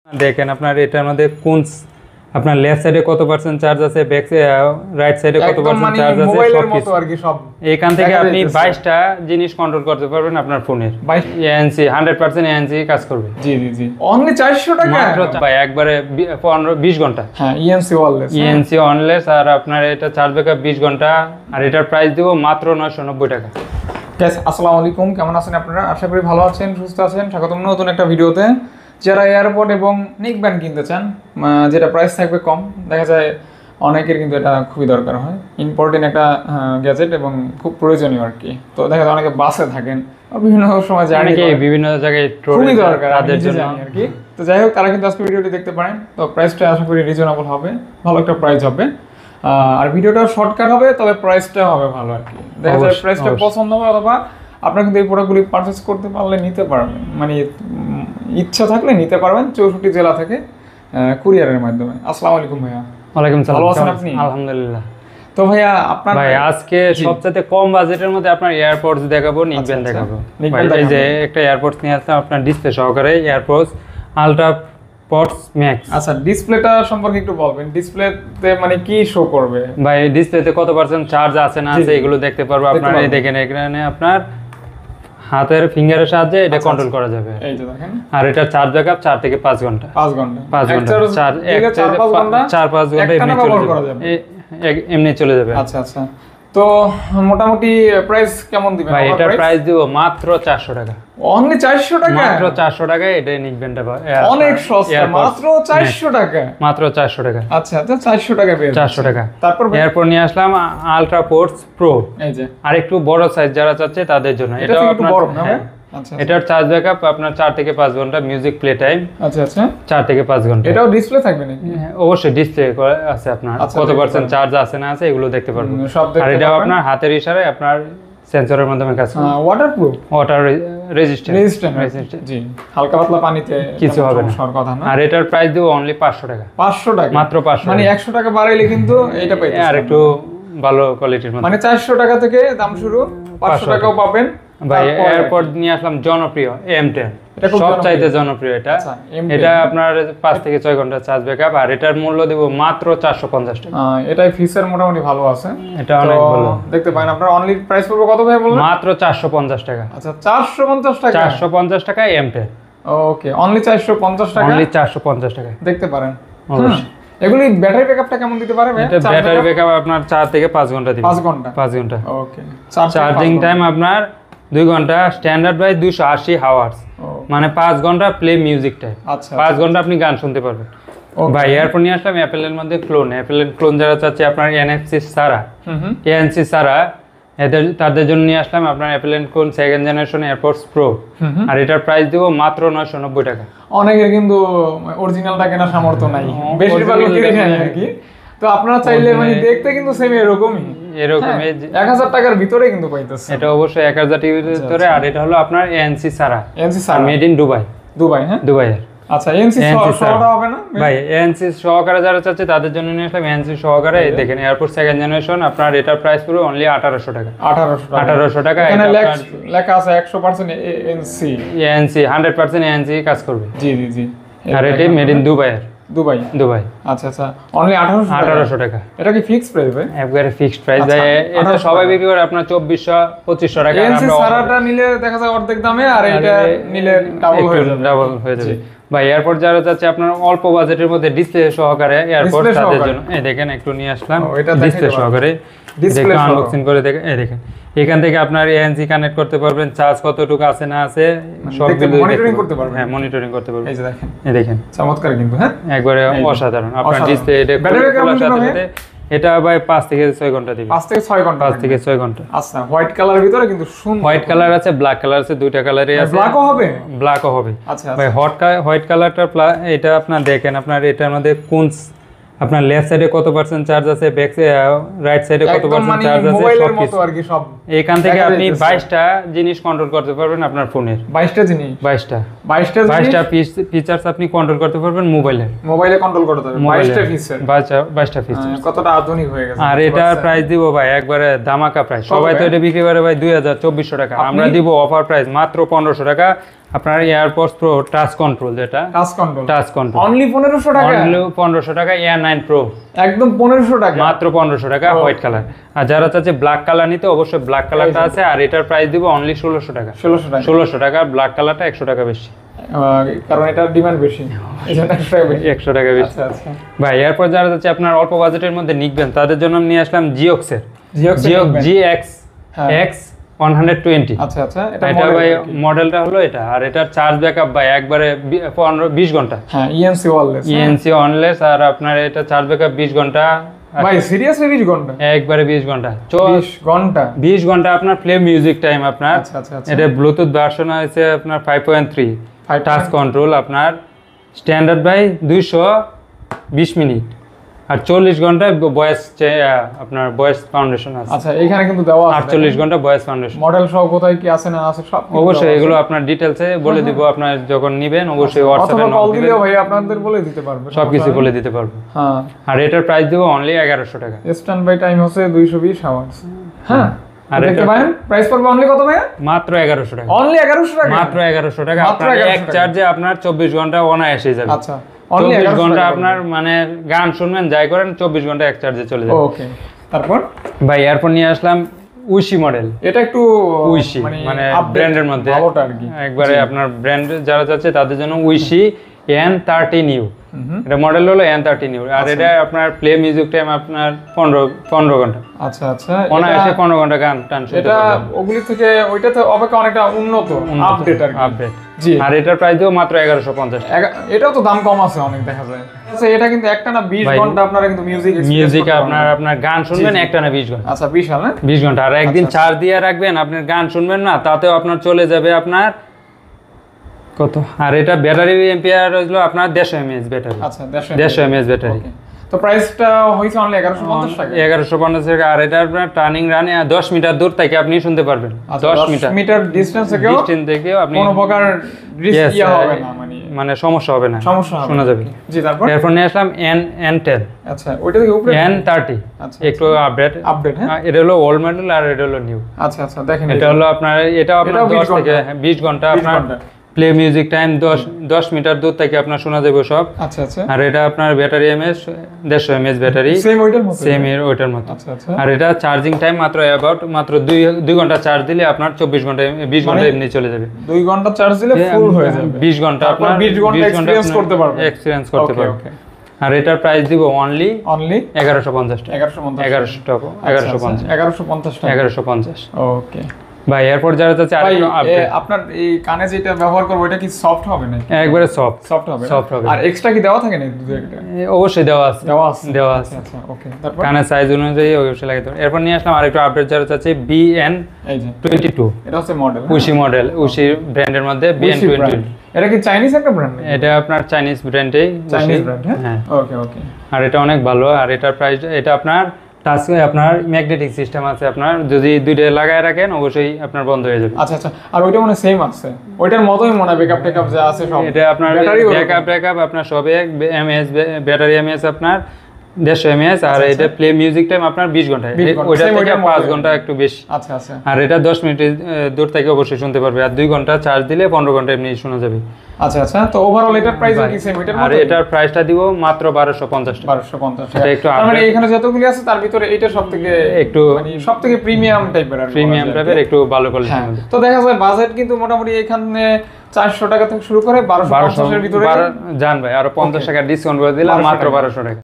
দেখেন আপনার এটার মধ্যে কোন আপনার লেফট সাইডে কত পার্সেন্ট চার্জ আছে, ব্যাক রাইট সাইডে কত পার্সেন্ট চার্জ আছে, মোবাইলের মতো আর কি সব। এখান থেকে আপনি 22টা জিনিস কন্ট্রোল করতে পারবেন আপনার ফোনের। এএনসি 100% এএনসি কাজ করবে। জি জি জি, অনলি 400 টাকা মাত্র ভাই, একবারে 15-20 ঘন্টা। হ্যাঁ, ইএনসি ওয়্যারলেস, ইএনসি অনলেস। আর আপনার এটা চার্জ ব্যাকআপ 20 ঘন্টা। আর এটার প্রাইস দিব মাত্র 990 টাকা। গাইস আসসালামু আলাইকুম, কেমন আছেন আপনারা? আশা করি ভালো আছেন, সুস্থ আছেন। স্বাগতম নতুন একটা ভিডিওতে। যারা এয়ারপড এবং নেক ব্যান্ড কিনতে চান, যেটা প্রাইস থাকবে কম, দেখা যায় অনেকের কিন্তু এটা খুবই দরকার হয়, ইম্পর্টেন্ট একটা গ্যাজেট এবং খুব প্রয়োজনীয় আর কি। তো দেখা যায় অনেকে বাসে থাকেন, বিভিন্ন সময় জার্নি করে, বিভিন্ন জায়গায় খুবই দরকার তাদের জন্য আর কি। তো যাই হোক, তারা কিন্তু আজকে ভিডিওটি দেখতে পারেন। তো প্রাইসটা আশা করি রিজনেবল হবে, ভালো একটা প্রাইস হবে। আর ভিডিওটা শর্টকাট হবে, তবে প্রাইসটা হবে ভালো আর কি। দেখা যায় প্রাইসটা পছন্দ হবে, অথবা আপনারা কিন্তু এই প্রোডাক্টগুলি পারচেস করতে পারলে নিতে পারবেন, মানে ইচ্ছা থাকলে নিতে পারবেন 64 জেলা থেকে কুরিয়ারের মাধ্যমে। আসসালামু আলাইকুম ভাইয়া। ওয়ালাইকুম সালাম, ভালো আছেন আপনি? আলহামদুলিল্লাহ। তো ভাইয়া আপনার ভাই আজকে সবচেয়ে কম বাজেটের মধ্যে আপনার এয়ারপডস দেখাবো, নিক ব্যান্ড দেখাবো। ভাই এই যে একটা এয়ারপডস নিয়ে আসলাম আপনার ডিসপ্লে সহকারে, এয়ারপডস আলট্রা পডস ম্যাক্স। আচ্ছা, ডিসপ্লেটা সম্পর্কে একটু বলবেন। ডিসপ্লেতে মানে কি শো করবে? ভাই ডিসপ্লেতে কত পার্সেন্ট চার্জ আছে না আছে এগুলো দেখতে পারবো আপনার। এই দেখেন, এখানে আপনার হাতের ফিঙ্গারের সাহায্যে এটা কন্ট্রোল করা যাবে। এই যে দেখেন। আর এটা চার্জ ব্যাকআপ 4 থেকে 5 ঘন্টা। 5 ঘন্টা 5 ঘন্টা চার্জ, 4-5 ঘন্টা এমনি চলে যাবে। আচ্ছা আচ্ছা। তো মোটামুটি প্রাইস কেমন দিবেন? ভাই এটার প্রাইস দিব মাত্র 400 টাকা। অনলি 400 টাকা? মাত্র 400 টাকায় এটা নিক ব্যান্ডটা অনেক সস্তা, মাত্র 400 টাকা। মাত্র 400 টাকা। আচ্ছা আচ্ছা, 400 টাকা পেয়ে 400 টাকা। তারপর এরপর নিয়ে আসলাম আলট্রা পোর্টস প্রো। এই যে আর একটু বড় সাইজ যারা চাচ্ছে তাদের জন্য। এটা একটু বড় না ভাই? আচ্ছা, এটার চার্জ ব্যাকআপ আপনার 4 থেকে 5 ঘন্টা, মিউজিক প্লে টাইম আচ্ছা আচ্ছা 4 থেকে 5 ঘন্টা। এটাও ডিসপ্লে থাকবে নাকি? অবশ্যই ডিসপ্লে আছে আপনার, কত পার্সেন্ট চার্জ আছে না আছে এগুলো দেখতে পারবেন। আর এটাও আপনার হাতের ইশারায় আপনার সেন্সরের মাধ্যমে কাজ করে। Waterproof, water resistant. জি, হালকা পাতলা পানিতে কিছু হবে না, সর কথা না। আর এটার প্রাইস দেব অনলি 500 টাকা। 500 টাকা, মাত্র 500, মানে 100 টাকা বাড়াইলে কিন্তু এটা পাইতেছেন আর একটু ভালো কোয়ালিটির মধ্যে। মানে 400 টাকা থেকে দাম শুরু, 500 টাকাও পাবেন। ভাই এরপর নিয়ে আসলাম জনপ্রিয় M10, সবচাইতে জনপ্রিয় এটা। এটা আপনার 5 থেকে 6 ঘন্টা চার্জ ব্যাকআপ। আর এটার মূল্য দেব মাত্র 450 টাকা। এটাই ফিচার মোটামুটি ভালো আছে, এটা অনেক ভালো দেখতে পারেন আপনারা। অনলি প্রাইস পড়বে কত ভাই বললেন? মাত্র 450 টাকা। আচ্ছা, 450 টাকা। 450 টাকায় M10। ওকে, অনলি 450 টাকা, অনলি 450 টাকা দেখতে পারেন। এগুলি ব্যাটারি ব্যাকআপটা কেমন দিতে পারে ভাই? এটা ব্যাটারি ব্যাকআপ আপনার 4 থেকে 5 ঘন্টা দিবে। 5 ঘন্টা 5 ঘন্টা। ওকে। চার্জিং টাইম আপনার 2 ঘন্টা, স্ট্যান্ডার্ড বাই 280 আওয়ার্স, মানে 5 ঘন্টা প্লে মিউজিক টাইম। আচ্ছা, 5 ঘন্টা আপনি গান শুনতে পারবেন। ভাই এরপর নিয়ে আসলাম অ্যাপেলের মধ্যে অ্যাপেলের ক্লোন যারা চাচ্ছে আপনার এনএফসি সারা, এএনসি সারা, তাদের জন্য নিয়ে আসলাম আপনার অ্যাপেলের clone 2nd generation AirPods Pro. আর এটার প্রাইস দেব মাত্র 990 টাকা। অনেকের কিন্তু অরিজিনালটা কেনার সামর্থ্য নাই, বেশিরভাগ লোকেরই নাই আর কি। তো আপনারা চাইলে মানে দেখতে কিন্তু সেম এরকমই 1000 টাকার ভিতরে কিন্তু পাইতেছে। এটা অবশ্যই 1000 টাকার ভিতরে। আর এটা হলো আপনার এএনসি সারা, মেড ইন দুবাই। হ্যাঁ, দুবাইয়ের। আচ্ছা, এএনসি সহটা হবে না ভাই? এএনসি সহকারে যারা চাচ্ছে তাদের জন্য নিয়ে আসলাম এএনসি সহকারে। এই দেখেন এয়ারপোর্ট 2nd জেনারেশন, আপনার এটার প্রাইস পুরো অনলি 1800 টাকা। 1800 টাকা। এখানে লেখা আছে 100% এএনসি। এএনসি 100% এএনসি কাজ করবে। জি জি জি। আর এটা মেড ইন দুবাইয়ের। দুবাই। আচ্ছা আচ্ছা, অনলি 1800 টাকা। এটা কি ফিক্সড প্রাইস ভাই? একবারে ফিক্সড প্রাইস ভাই। এটা সবাই বিক্রি করে আপনার 2400-2500 টাকা। এএনসি সারাটা নিলে দেখা যায় অর্ধেক দামে, আর এটা নিলে ডাবল হয়ে যাবে। ভাই এয়ারপোর্ট যারা চাচ্ছে আপনার অল্প বাজেটের মধ্যে ডিসপ্লে সহকারে এয়ারপোর্ট, তাদের জন্য এই দেখেন একটু নিয়ে আসলাম ডিসপ্লে সহকারে। ডিসপ্লে আনবক্সিং করে দেখেন, এই দেখেন এখান থেকে আপনার এএনসি কানেক্ট করতে পারবেন, চার্জ কতটুকু আছে না আছে সবগুলো মনিটরিং করতে পারবেন। হ্যাঁ, মনিটরিং করতে পারবেন। এই যে দেখেন, এই দেখেন চমৎকার কিন্তু। হ্যাঁ, একবারে অসাধারণ। আপনার ডিসপ্লে এটা এটা ভাই 5 থেকে 6 ঘন্টা দিবে। 5 থেকে 6 ঘন্টা। 5 থেকে 6 ঘন্টা। আচ্ছা, হোয়াইট কালার ভিতরে কিন্তু সুন্দর। হোয়াইট কালার আছে, ব্ল্যাক কালার আছে, দুইটা কালারই আছে। ব্ল্যাকও হবে? ব্ল্যাকও হবে। আচ্ছা ভাই হোয়াইট কালারটা এটা আপনার দেখেন, আপনার এটার মধ্যে কোন আপনার লেফট সাইডে কত পার্সেন্ট চার্জ আছে, ব্যাক রাইট সাইডে কত পার্সেন্ট চার্জ আছে, মোবাইলের মতো আর কি সব। এখান থেকে আপনি 22টা জিনিস কন্ট্রোল করতে পারবেন আপনার ফোনের। 22টা জিনিস? 22টা ফিচারস আপনি কন্ট্রোল করতে পারবেন মোবাইলে কন্ট্রোল করতে পারবেন। 22টা ফিচার, 22টা ফিচার। কতটা আধুনিক হয়ে গেছে। আর এটার প্রাইস দিব ভাই একবারে ধামাকা প্রাইস। সবাই তো এটা বিক্রি করে ভাই 2400 টাকা, আমরা দিব অফার প্রাইস মাত্র 1500 টাকা। আপনার এয়ারপডস প্রো টাচ কন্ট্রোল, যেটা টাচ কন্ট্রোল অনলি 1500 টাকা, অনলি 1500 টাকা। এয়ার 9 প্রো একদম 1500 টাকা, মাত্র 1500 টাকা, হোয়াইট কালার। আর যারা চাচ্ছে ব্ল্যাক কালার নিতে, অবশ্যই ব্ল্যাক কালারটা আছে। আর এটার প্রাইস দিব অনলি 1600 টাকা। 1600 টাকা। ব্ল্যাক কালারটা 100 টাকা বেশি, কারণ এটার ডিমান্ড বেশি, এজন্য 100 টাকা বেশি। 100 টাকা বেশি। ভাই এরপর যারা চাচ্ছে আপনার অল্প বাজেটের মধ্যে নিবেন, তাদের জন্য আমি নিয়ে আসলাম জিওক্সের GX X 120। আচ্ছা আচ্ছা, এটা ভাই মডেলটা হলো এটা। আর এটার চার্জ ব্যাকআপ ভাই একবারে 15-20 ঘন্টা। হ্যাঁ, ইএনসি ওয়্যারলেস। আর আপনার এটা চার্জ ব্যাকআপ 20 ঘন্টা। ভাই সিরিয়াসলি 20 ঘন্টা? একবারে 20 ঘন্টা। 20 ঘন্টা আপনার প্লে মিউজিক টাইম আপনার। আচ্ছা আচ্ছা। এটা ব্লুটুথ ভার্সন আছে আপনার 5.3, টাচ কন্ট্রোল আপনার স্ট্যান্ডার্ড বাই 220 মিনিট। আর 40 ঘন্টা ভয়েস আপনার ভয়েস ফাউন্ডেশন আছে। আচ্ছা, এখানে কিন্তু দেওয়া আছে 48 ঘন্টা ভয়েস ফাউন্ডেশন। মডেল সহ কোথায় কি আছে না আছে সব অবশ্যই এগুলো আপনার ডিটেইলসে বলে দিব। আপনার যখন নেবেন অবশ্যই হোয়াটসঅ্যাপে নক কল দিলেও ভাই আপনাদের বলে দিতে পারবে, সবকিছু বলে দিতে পারবো। হ্যাঁ। আর এটার প্রাইস দেব অনলি 1100 টাকা। স্ট্যান্ড বাই টাইম হচ্ছে 220 আওয়ার্স। হ্যাঁ। আর দেখতে পারেন প্রাইস পড়বে অনলি কত ভাই? মাত্র 1100 টাকা। অনলি 1100 টাকা? মাত্র 1100 টাকা। আপনার এক চার্জে আপনার 24 ঘন্টা অনায়াসে যাবে। আচ্ছা, 24 ঘন্টা আপনার মানে গান শুনবেন যাই করেন 24 ঘন্টা এক চার্জে চলে যাবে। ওকে। তারপর ভাই এরপর নিয়ে আসলাম উইশি মডেল। এটা একটু উইশি মানে ব্র্যান্ডের মধ্যে ভালোটা আর কি, একবারে আপনার ব্র্যান্ড যারা চাচ্ছে তাদের জন্য উইশি N30 এটা মডেল হলো N30। আর এটা আপনার প্লে মিউজিক টাইম আপনার 15 ঘন্টা। আচ্ছা আচ্ছা, অনায়াসে 15 ঘন্টা গান টান শুনতে এটা পারবেন। ওগুলি থেকে ওইটাতে অপেক্ষা অনেকটা উন্নত আপডেট আর কি। আপডেট। জি। আর এটার প্রাইস দেব মাত্র 1150 টাকা। এটাও তো দাম কম আছে অনেক, দেখা যায়। আচ্ছা, এটা কিন্তু একটা না 20 ঘন্টা আপনারা কিন্তু মিউজিক আপনার গান শুনবেন একটা না 20 ঘন্টা। আচ্ছা, বিশাল না 20 ঘন্টা। আর একদিন চার্জ দিয়ে রাখবেন, আপনার গান শুনবেন না, তাতেও আপনার চলে যাবে আপনার কত। আর এটা ব্যাটারি এম্পিয়ার হলো আপনার 150 mAh ব্যাটারি। আচ্ছা, 150 mAh ব্যাটারি। তো প্রাইসটা হইছে অনলি 1150 টাকা। 1150 টাকা। আর এটা আপনার টার্নিং রানে 10 মিটার দূর থেকে আপনি শুনতে পারবেন। 10 মিটার ডিসটেন্স থেকেও আপনি কোনো প্রকার রিস্ক হবে না, মানে সমস্যা হবে না, শোনা যাবে। জি। তারপর এরপর নিয়ে আসলাম N10। আচ্ছা, ওইটা থেকে উপরে N30। আচ্ছা, একটু আপডেট। হ্যাঁ। এটা হলো ওল্ড মডেল আর এটা হলো নিউ। আচ্ছা আচ্ছা, দেখেন এটা হলো আপনার এটা আপনার 10 থেকে 20 ঘন্টা আপনার প্লে মিউজিক টাইম 10 মিটার দূর থেকে আপনার শোনা যাবে সব। আচ্ছা আচ্ছা। আর এটা আপনার battery MS 150 mAh battery, same ওইটার মতো, সেম ওইটার মতো। আচ্ছা আচ্ছা। আর এটা চার্জিং টাইম মাত্র 2 ঘন্টা চার্জ দিলে আপনার 24 ঘন্টা 20 ঘন্টা এমনি চলে যাবে। 2 ঘন্টা চার্জ দিলে ফুল হয়ে যাবে। 20 ঘন্টা আপনার 20 ঘন্টা এক্সপেরিয়েন্স করতে পারবেন। এক্সপেরিয়েন্স করতে পারবেন। আর এটার প্রাইস দিব অনলি 1150 টাকা। 1150 টাকা। 1150। ওকে ভাই এরপর যারা চাচ্ছে আরেকটু আপডেট। আপনার এই কানে যেটা ব্যবহার করব এটা কি সফট হবে নাকি? একবারে সফট হবে। আর এক্সট্রা কি দেওয়া থাকে নাকি দুধ একটা? অবশ্যই দেওয়া আছে। আচ্ছা ওকে। তারপর কানের সাইজ অনুযায়ী অবশ্যই লাগাতে হবে। এরপর নিয়ে আসলাম আরেকটু আপডেট যারা চাচ্ছে BN এই যে 22। এটা হচ্ছে মডেল উশি মডেল, উশি ব্র্যান্ডের মধ্যে BN 22। এটা কি চাইনিজ একটা ব্র্যান্ড? এটা আপনার চাইনিজ ব্র্যান্ডেই, চাইনিজ ব্র্যান্ড। হ্যাঁ। ওকে। আর এটা অনেক ভালো। আর এটার প্রাইস এটা আপনার টাচ আপনার ম্যাগনেটিক সিস্টেম আছে। আপনার যদি দুইটা লাগায় রাখেন অবশ্যই আপনার বন্ধ হয়ে যাবে। আচ্ছা। আর ওইটা মানে সেম আছে, ওইটার মতই মনে হয় ব্যাকআপ টেকআপ যা আছে সব। এটা আপনার ব্যাকআপ আপনার সবে এমএএস ব্যাটারি এমএএস আপনার 150 mAh। আর এটা প্লে মিউজিক টাইম আপনার 20 ঘন্টা, ওইটা থেকে 5 ঘন্টা একটু বেশি। আচ্ছা। আর এটা 10 মিনিট দূর থেকে অবশ্যই শুনতে পারবে। আর 2 ঘন্টা চার্জ দিলে 15 ঘন্টা এমনি শোনা যাবে। আচ্ছা। তো ওভারঅল এটার প্রাইস কি সেম এটার মতো? আর এটার প্রাইসটা দিব মাত্র 1250 টাকা। 1250 টাকা। এটা একটু তার মানে এখানে যতগুলি আছে তার ভিতরে এটা সবথেকে একটু মানে সবথেকে প্রিমিয়াম টাইপের আর একটু ভালো কোয়ালিটির মধ্যে। তো দেখা যায় বাজেট কিন্তু মোটামুটি এখানে 400 টাকা থেকে শুরু করে 1250 এর ভিতরে জান ভাই। আর 50 টাকা ডিসকাউন্ট করে দিলাম মাত্র 1200 টাকা।